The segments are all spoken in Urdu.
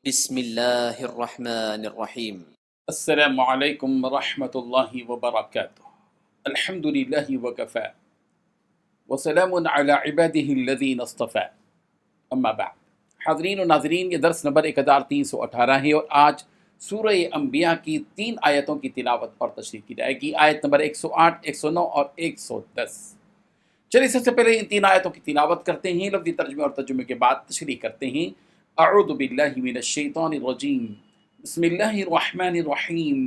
بسم اللہ الرحمن الرحیم۔ السلام علیکم ورحمۃ اللہ وبرکاتہ۔ الحمد للہ وکفی وسلام علی عبادہ الذین اصطفی، اما بعد۔ حاضرین و ناظرین، یہ درس نمبر 1318 ہے اور آج سورہ انبیاء کی 3 آیتوں کی تلاوت اور تشریح کی جائے گی، آیت نمبر 108، 109 اور 110۔ چلیے سب سے پہلے ان 3 آیتوں کی تلاوت کرتے ہیں، لفظی ترجمے اور ترجمے کے بعد تشریح کرتے ہیں۔ اعوذ باللہ من الشیطان الرجیم، بسم اللہ الرحمن الرحیم،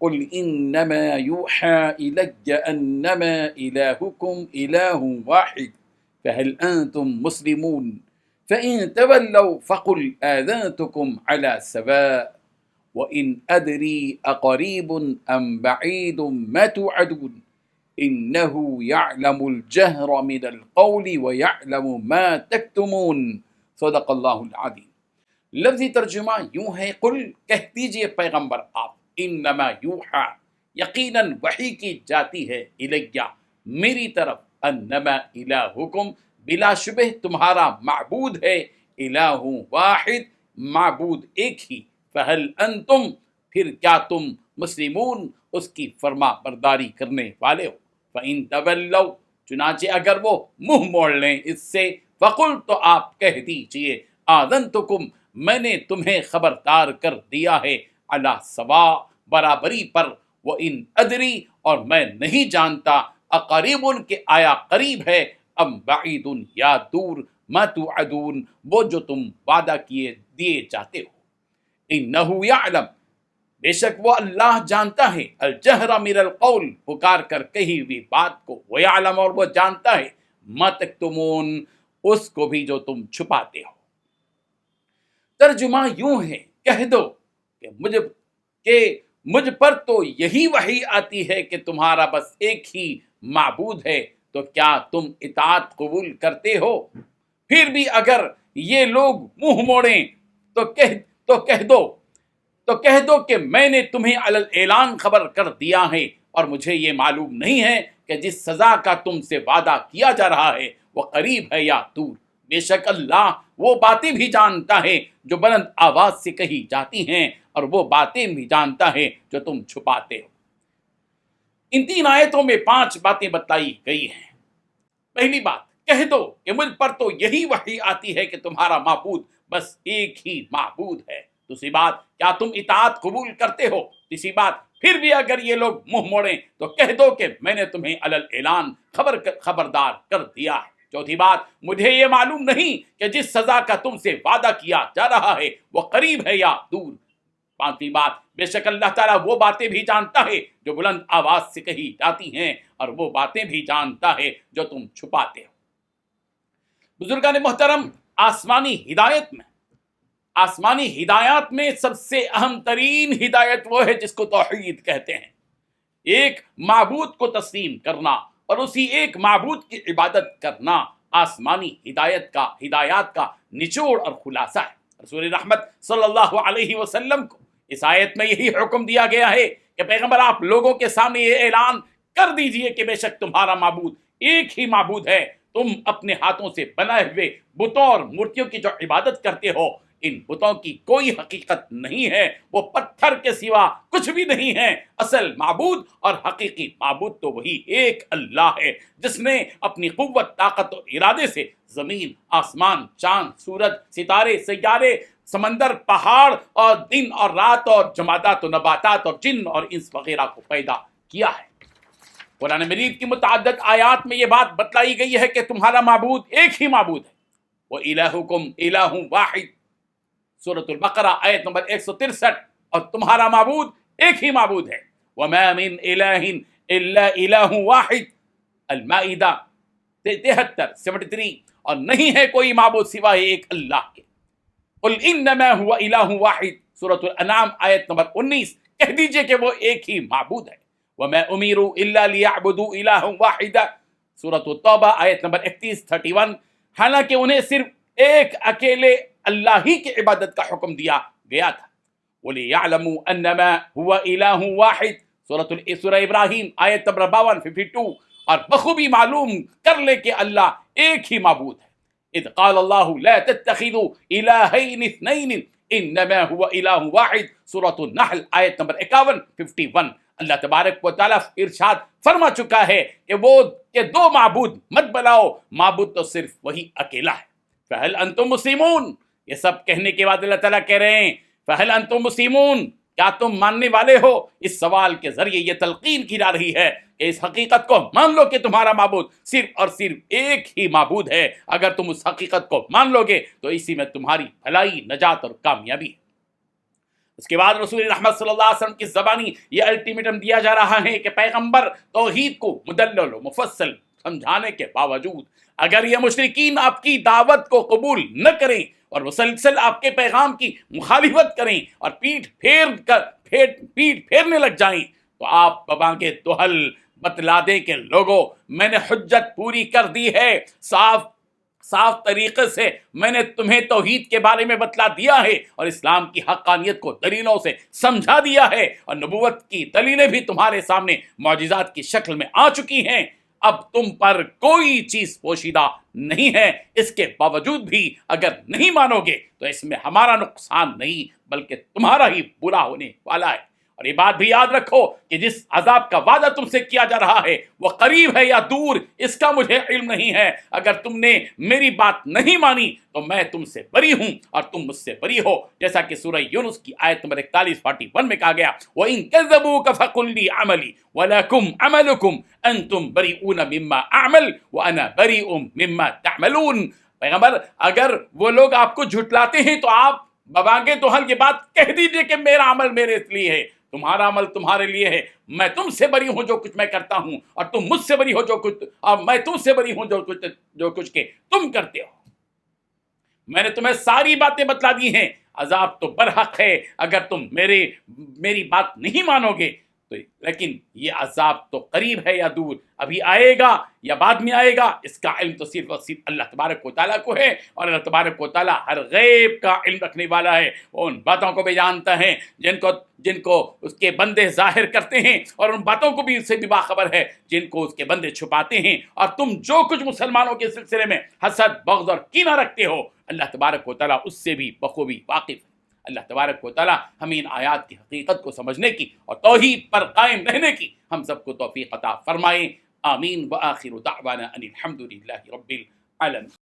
قل انما یوحى الی انما الہکم الہ واحد فهل انتم مسلمون فإن تولوا فقل آذنتكم على سواء وإن أدري أقريب أم بعيد ما توعدون إنه يعلم الجهر من القول ويعلم ما تكتمون صدق اللہ العظیم۔ لفظی ترجمہ یوں ہے، قل کہہ دیجئے پیغمبر آپ، انما یوحا یقیناً وحی کی جاتی ہے، الیہ میری طرف، انما الہکم بلا شبہ تمہارا معبود ہے، الہ واحد معبود ایک ہی، فہل انتم پھر کیا تم مسلمون اس کی فرما برداری کرنے والے ہو، فإن تولوا چنانچہ اگر وہ منہ موڑ لیں اس سے، فقل تو آپ کہہ دیجئے، آذنتکم میں نے تمہیں خبردار کر دیا ہے، علی سوا برابری پر، وإن ادری اور میں نہیں جانتا، اقریب کہ آیا قریب ہے، ام بعید یا دور، ما توعدون وہ جو تم وعدہ دیے جاتے ہو، انہ یعلم بے شک وہ اللہ جانتا ہے، الجہر من القول پکار کر کہی ہوئی بات کو، ویعلم اور وہ جانتا ہے، ما تکتمون اس کو بھی جو تم چھپاتے ہو۔ ترجمہ یوں ہے، کہہ دو کہ مجھ پر تو یہی وحی آتی ہے کہ تمہارا بس ایک ہی معبود ہے، تو کیا تم اطاعت قبول کرتے ہو؟ پھر بھی اگر یہ لوگ منہ موڑیں تو کہہ دو کہ میں نے تمہیں علی الاعلان خبر کر دیا ہے، اور مجھے یہ معلوم نہیں ہے کہ جس سزا کا تم سے وعدہ کیا جا رہا ہے وہ قریب ہے یا دور، بے شک اللہ وہ باتیں بھی جانتا ہے جو بلند آواز سے کہی جاتی ہیں، اور وہ باتیں بھی جانتا ہے جو تم چھپاتے ہو۔ ان 3 آیتوں میں 5 باتیں بتائی گئی ہیں۔ پہلی بات، کہہ دو کہ مجھ پر تو یہی وحی آتی ہے کہ تمہارا معبود بس ایک ہی معبود ہے۔ دوسری بات، کیا تم اطاعت قبول کرتے ہو؟ تیسری بات، پھر بھی اگر یہ لوگ منہ موڑیں تو کہہ دو کہ میں نے تمہیں علی الاعلان خبردار کر دیا ہے۔ چوتھی بات، مجھے یہ معلوم نہیں کہ جس سزا کا تم سے وعدہ کیا جا رہا ہے وہ قریب ہے یا دور۔ پانچویں بات، بے شک اللہ تعالیٰ وہ باتیں بھی جانتا ہے جو بلند آواز سے کہی جاتی ہیں، اور وہ باتیں بھی جانتا ہے جو تم چھپاتے ہو۔ بزرگان محترم، آسمانی ہدایات میں سب سے اہم ترین ہدایت وہ ہے جس کو توحید کہتے ہیں، ایک معبود کو تسلیم کرنا اور اسی ایک معبود کی عبادت کرنا آسمانی ہدایات کا نچوڑ اور خلاصہ ہے۔ رسول رحمت صلی اللہ علیہ وسلم کو اس آیت میں یہی حکم دیا گیا ہے کہ پیغمبر آپ لوگوں کے سامنے یہ اعلان کر دیجئے کہ بے شک تمہارا معبود ایک ہی معبود ہے، تم اپنے ہاتھوں سے بنائے ہوئے بتوں اور مورتیوں کی جو عبادت کرتے ہو، ان بتوں کی کوئی حقیقت نہیں ہے، وہ پتھر کے سوا کچھ بھی نہیں ہے، اصل معبود اور حقیقی معبود تو وہی ایک اللہ ہے جس نے اپنی قوت، طاقت اور ارادے سے زمین، آسمان، چاند، سورج، ستارے، سیارے، سمندر، پہاڑ اور دن اور رات اور جمادات و نباتات اور جن اور انس وغیرہ کو پیدا کیا ہے۔ قرآن مجید کی متعدد آیات میں یہ بات بتلائی گئی ہے کہ تمہارا معبود ایک ہی معبود ہے، وَإِلَٰهُكُمْ إِلَٰهٌ وَاحِدٌ، سورۃ البقرہ آیت نمبر 163، اور تمہارا معبود ایک ہی معبود ہے، وَمَا مِنْ إِلَٰهٍ إِلَّا إِلَٰهٌ وَاحِدٌ، المائدہ 73، اور نہیں ہے کوئی معبود سوائے ایک اللہ کے، قُلْ إِنَّمَا هُوَ إِلَٰهٌ وَاحِدٌ، سورۃ الانعام آیت نمبر 19، کہہ دیجئے کہ وہ ایک ہی معبود ہے، وَمَا أُمِرُوا إِلَّا لِيَعْبُدُوا إِلَٰهًا وَاحِدًا، سورۃ التوبہ آیت نمبر 31، حالانکہ انہیں صرف ایک اکیلے اللہ ہی کی عبادت کا حکم دیا گیا تھا۔ وَلِيَعْلَمُوا أَنَّمَا هُوَ إِلَٰهٌ وَاحِدٌ، سورہ ابراہیم آیت نمبر 52، اور بخوبی معلوم کر لے کہ اللہ ایک ہی معبود ہے۔ اذ قال اللہ لا تتخذوا الہین اثنین انما هو الہ واحد، سورۃ النحل آیت نمبر 51 اللہ تبارک و تعالیٰ ارشاد فرما چکا ہے کہ وہ کہ دو معبود مت بناؤ، معبود تو صرف وہی اکیلا ہے۔ فہل انتم مسلمون، یہ سب کہنے کے بعد اللہ تعالیٰ کہہ رہے ہیں فہل انتم مسلمون، کیا تم ماننے والے ہو؟ اس سوال کے ذریعے یہ تلقین کی جا رہی ہے کہ اس حقیقت کو مان لو کہ تمہارا معبود صرف اور صرف ایک ہی معبود ہے۔ اگر تم اس حقیقت کو مان لو گے تو اسی میں تمہاری بھلائی، نجات اور کامیابی ہے۔ اس کے بعد رسول رحمت صلی اللہ علیہ وسلم کی زبانی یہ الٹیمیٹم دیا جا رہا ہے کہ پیغمبر توحید کو مدلل و مفصل سمجھانے کے باوجود اگر یہ مشرکین آپ کی دعوت کو قبول نہ کریں اور مسلسل آپ کے پیغام کی مخالفت کریں اور پیٹھ پھیرنے لگ جائیں تو آپ ببانگ دہل بتلا دیں کہ لوگوں میں نے حجت پوری کر دی ہے، صاف طریقے سے میں نے تمہیں توحید کے بارے میں بتلا دیا ہے اور اسلام کی حقانیت کو دلیلوں سے سمجھا دیا ہے، اور نبوت کی دلیلیں بھی تمہارے سامنے معجزات کی شکل میں آ چکی ہیں۔ اب تم پر کوئی چیز پوشیدہ نہیں ہے، اس کے باوجود بھی اگر نہیں مانو گے تو اس میں ہمارا نقصان نہیں بلکہ تمہارا ہی برا ہونے والا ہے۔ اور یہ بات بھی یاد رکھو کہ جس عذاب کا وعدہ تم سے کیا جا رہا ہے وہ قریب ہے یا دور، اس کا مجھے علم نہیں ہے۔ اگر تم نے میری بات نہیں مانی تو میں تم سے بری ہوں اور تم مجھ سے بری ہو، جیسا کہ سورہ یونس کی آیت نمبر 41 میں کہا گیا وَإِن كَذَّبُوكَ فَقُلْ لِي عَمَلِي وَلَكُمْ عَمَلُكُمْ أَنْتُمْ بَرِئُونَ مِمَّا أَعْمَلُ وَأَنَا بَرِئٌ مِمَّا تَعْمَلُونَ۔ پیغمبر اگر وہ لوگ آپ کو جھٹلاتے ہیں تو آپ ببانگے تو یہ بات کہہ دیجئے کہ میرا عمل میرے لیے ہے، تمہارا عمل تمہارے لیے ہے، میں تم سے بری ہوں جو کچھ میں کرتا ہوں اور تم مجھ سے بری ہو جو کچھ، اور میں تم سے بری ہوں جو کچھ کہ تم کرتے ہو۔ میں نے تمہیں ساری باتیں بتلا دی ہیں، عذاب تو برحق ہے اگر تم میری بات نہیں مانو گے تو، لیکن یہ عذاب تو قریب ہے یا دور، ابھی آئے گا یا بعد میں آئے گا، اس کا علم تو صرف اور صرف اللہ تبارک و تعالیٰ کو ہے، اور اللہ تبارک و تعالیٰ ہر غیب کا علم رکھنے والا ہے، وہ ان باتوں کو بھی جانتا ہے جن کو اس کے بندے ظاہر کرتے ہیں، اور ان باتوں کو بھی اس سے بھی باخبر ہے جن کو اس کے بندے چھپاتے ہیں۔ اور تم جو کچھ مسلمانوں کے سلسلے میں حسد، بغض اور کینہ رکھتے ہو، اللہ تبارک و تعالیٰ اس سے بھی بخوبی واقف ہے۔ اللہ تبارک و تعالیٰ ہمیں ان آیات کی حقیقت کو سمجھنے کی اور توحید پر قائم رہنے کی ہم سب کو توفیق عطا فرمائے، آمین۔ وآخر دعوانا ان الحمد للہ رب العالمین۔